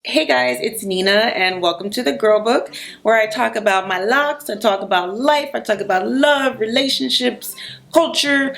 Hey guys, it's Nina and welcome to the Girl Book, where I talk about my locks, I talk about life, I talk about love, relationships, culture,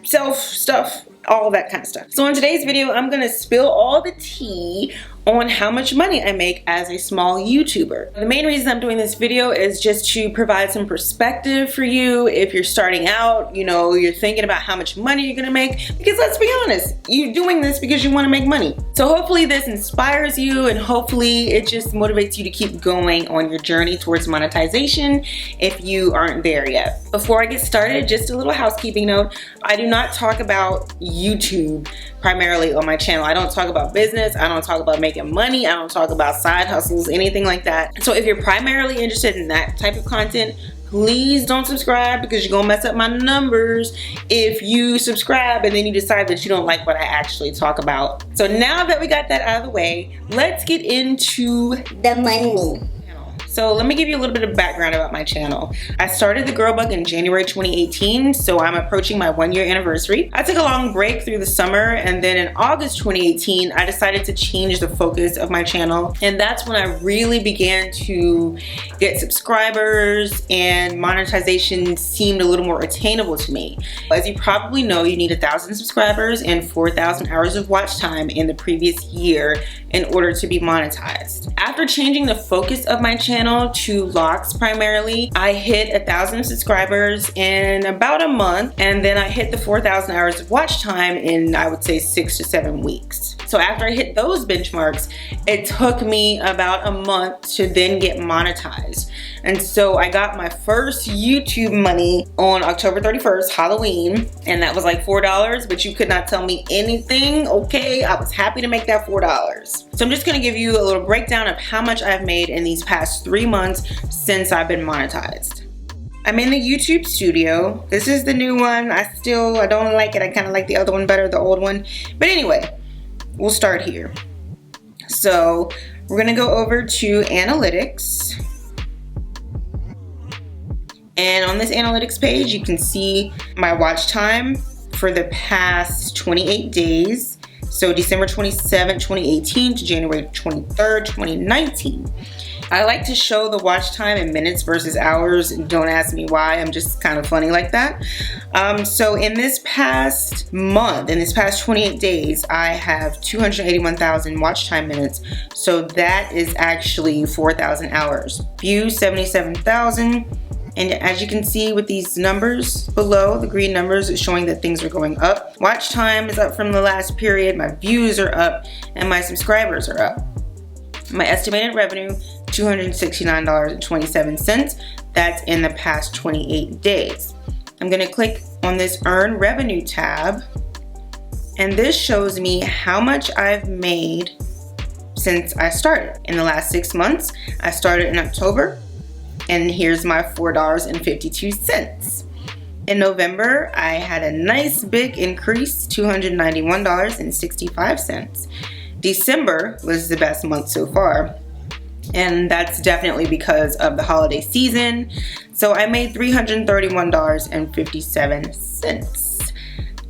self stuff, all that kind of stuff. So in today's video, I'm gonna spill all the tea on how much money I make as a small YouTuber. The main reason I'm doing this video is just to provide some perspective for you if you're starting out, you're thinking about how much money you're gonna make, because let's be honest, you're doing this because you wanna make money. So hopefully this inspires you and hopefully it just motivates you to keep going on your journey towards monetization if you aren't there yet. Before I get started, just a little housekeeping note. I do not talk about YouTube primarily on my channel. I don't talk about business, I don't talk about making money, I don't talk about side hustles, anything like that. So if you're primarily interested in that type of content, please don't subscribe, because you're gonna mess up my numbers if you subscribe and then you decide that you don't like what I actually talk about. So now that we got that out of the way, let's get into the money. So let me give you a little bit of background about my channel. I started the Girl Book in January 2018, so I'm approaching my 1-year anniversary. I took a long break through the summer, and then in August 2018, I decided to change the focus of my channel, and that's when I really began to get subscribers and monetization seemed a little more attainable to me. As you probably know, you need 1,000 subscribers and 4,000 hours of watch time in the previous year in order to be monetized. After changing the focus of my channel to locks primarily, I hit 1,000 subscribers in about a month, and then I hit the 4,000 hours of watch time in, I would say, 6 to 7 weeks. So after I hit those benchmarks, it took me about a month to then get monetized. And so I got my first YouTube money on October 31st, Halloween, and that was like $4, but you could not tell me anything, okay? I was happy to make that $4. So I'm just gonna give you a little breakdown of how much I've made in these past 3 months since I've been monetized. I'm in the YouTube studio. This is the new one. I don't like it. I kind of like the other one better, the old one. But anyway, we'll start here. So we're gonna go over to analytics. And on this analytics page, you can see my watch time for the past 28 days. So December 27, 2018 to January 23rd, 2019. I like to show the watch time in minutes versus hours. Don't ask me why, I'm just kind of funny like that. So in this past month, in this past 28 days, I have 281,000 watch time minutes. So that is actually 4,000 hours. Views, 77,000. And as you can see with these numbers below, the green numbers is showing that things are going up. Watch time is up from the last period, my views are up, and my subscribers are up. My estimated revenue, $269.27. That's in the past 28 days. I'm gonna click on this Earn Revenue tab, and this shows me how much I've made since I started. In the last 6 months, I started in October, and here's my $4.52. In November, I had a nice big increase, $291.65. December was the best month so far, and that's definitely because of the holiday season. So I made $331.57.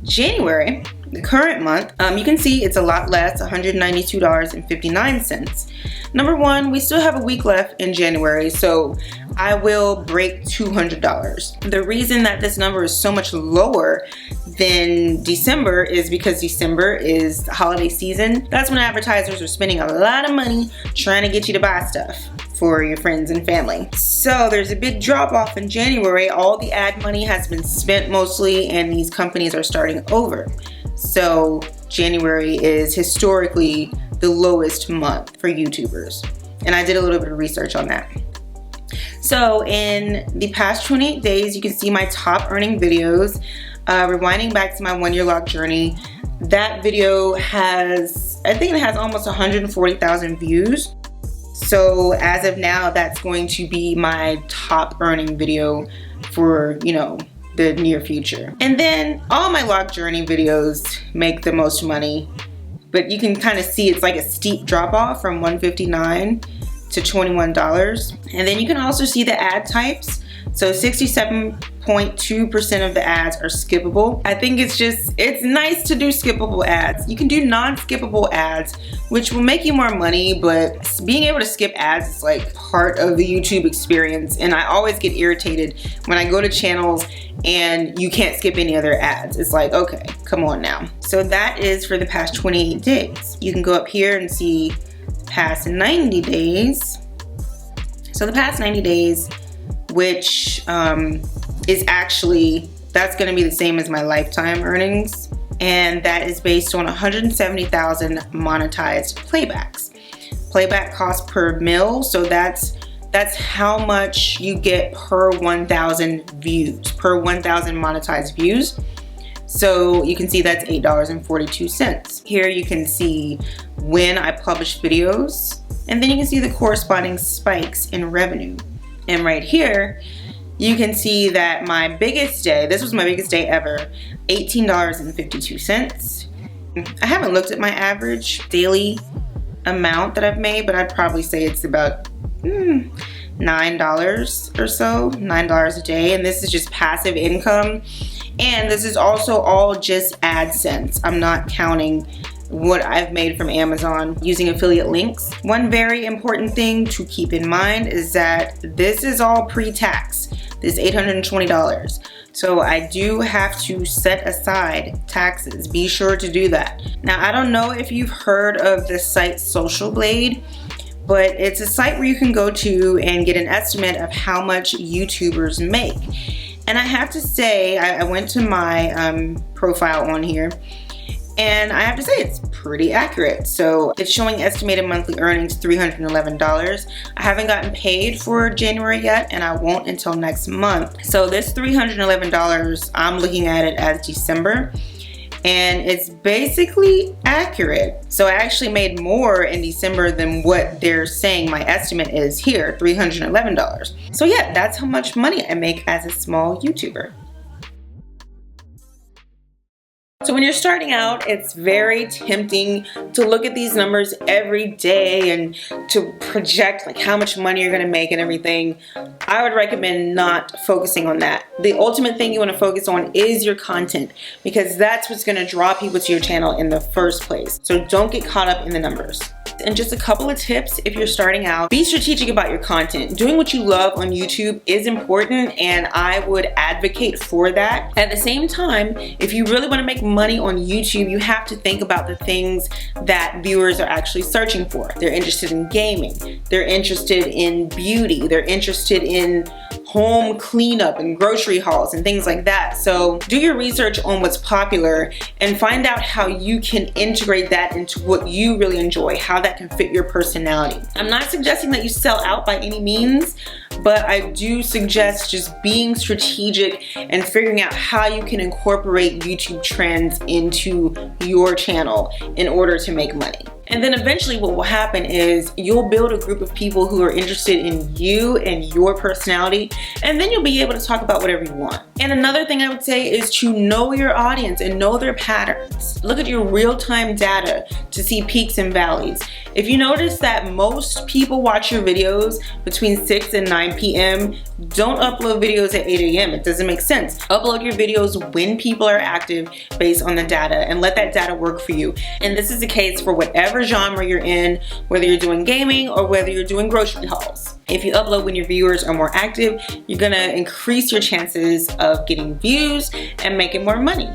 January, the current month, you can see it's a lot less, $192.59. Number one, we still have a week left in January, so I will break $200. The reason that this number is so much lower than December is because December is the holiday season. That's when advertisers are spending a lot of money trying to get you to buy stuff for your friends and family. So there's a big drop off in January. All the ad money has been spent mostly, and these companies are starting over. So January is historically the lowest month for YouTubers. And I did a little bit of research on that. So in the past 28 days, you can see my top earning videos. Rewinding back to my 1-year log journey, that video has, I think it has almost 140,000 views. So as of now, that's going to be my top earning video for, the near future. And then all my log journey videos make the most money, but you can kind of see it's like a steep drop off from $159 to $21. And then you can also see the ad types. So 67.2% of the ads are skippable. I think it's nice to do skippable ads. You can do non-skippable ads, which will make you more money, but being able to skip ads is like part of the YouTube experience. And I always get irritated when I go to channels and you can't skip any other ads. It's like, okay, come on now. So that is for the past 28 days. You can go up here and see past 90 days. So the past 90 days, which is actually, that's gonna be the same as my lifetime earnings. And that is based on 170,000 monetized playbacks. Playback cost per mil, so that's how much you get per 1,000 views, per 1,000 monetized views. So you can see that's $8.42. Here you can see when I publish videos, and then you can see the corresponding spikes in revenue. And right here, you can see that my biggest day, this was my biggest day ever, $18.52. I haven't looked at my average daily amount that I've made, but I'd probably say it's about $9 or so, $9 a day. And this is just passive income. And this is also all just AdSense. I'm not counting what I've made from Amazon using affiliate links. One very important thing to keep in mind is that this is all pre-tax. This is $820. So I do have to set aside taxes. Be sure to do that. Now, I don't know if you've heard of the site Social Blade, but it's a site where you can go to and get an estimate of how much YouTubers make. And I have to say, I went to my profile on here, and I have to say it's pretty accurate. So it's showing estimated monthly earnings $311. I haven't gotten paid for January yet, and I won't until next month. So this $311, I'm looking at it as December, and it's basically accurate. So I actually made more in December than what they're saying my estimate is here, $311. So yeah, that's how much money I make as a small YouTuber. So when you're starting out, it's very tempting to look at these numbers every day and to project like how much money you're gonna make and everything. I would recommend not focusing on that. The ultimate thing you wanna focus on is your content, because that's what's gonna draw people to your channel in the first place. So don't get caught up in the numbers. And just a couple of tips if you're starting out: be strategic about your content. Doing what you love on YouTube is important, and I would advocate for that. At the same time, if you really want to make money on YouTube, you have to think about the things that viewers are actually searching for. They're interested in gaming, they're interested in beauty, they're interested in home cleanup and grocery hauls and things like that. So do your research on what's popular and find out how you can integrate that into what you really enjoy, how that can fit your personality. I'm not suggesting that you sell out by any means, but I do suggest just being strategic and figuring out how you can incorporate YouTube trends into your channel in order to make money. And then eventually what will happen is you'll build a group of people who are interested in you and your personality, and then you'll be able to talk about whatever you want. And another thing I would say is to know your audience and know their patterns. Look at your real-time data to see peaks and valleys. If you notice that most people watch your videos between 6 and 9 p.m., don't upload videos at 8 a.m. It doesn't make sense. Upload your videos when people are active based on the data, and let that data work for you. And this is the case for whatever genre you're in, whether you're doing gaming or whether you're doing grocery hauls. If you upload when your viewers are more active, you're gonna increase your chances of getting views and making more money.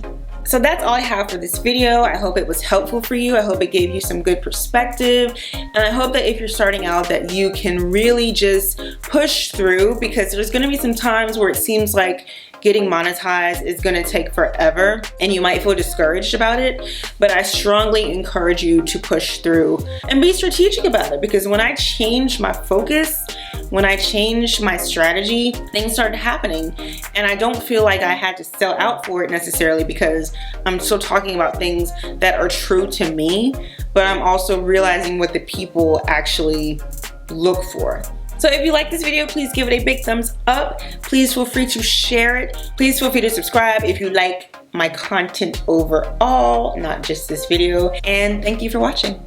So that's all I have for this video. I hope it was helpful for you. I hope it gave you some good perspective. And I hope that if you're starting out that you can really just push through, because there's gonna be some times where it seems like getting monetized is gonna take forever and you might feel discouraged about it, but I strongly encourage you to push through and be strategic about it, because when I changed my focus, when I changed my strategy, things started happening, and I don't feel like I had to sell out for it necessarily, because I'm still talking about things that are true to me, but I'm also realizing what the people actually look for. So if you like this video, please give it a big thumbs up. Please feel free to share it. Please feel free to subscribe if you like my content overall, not just this video. And thank you for watching.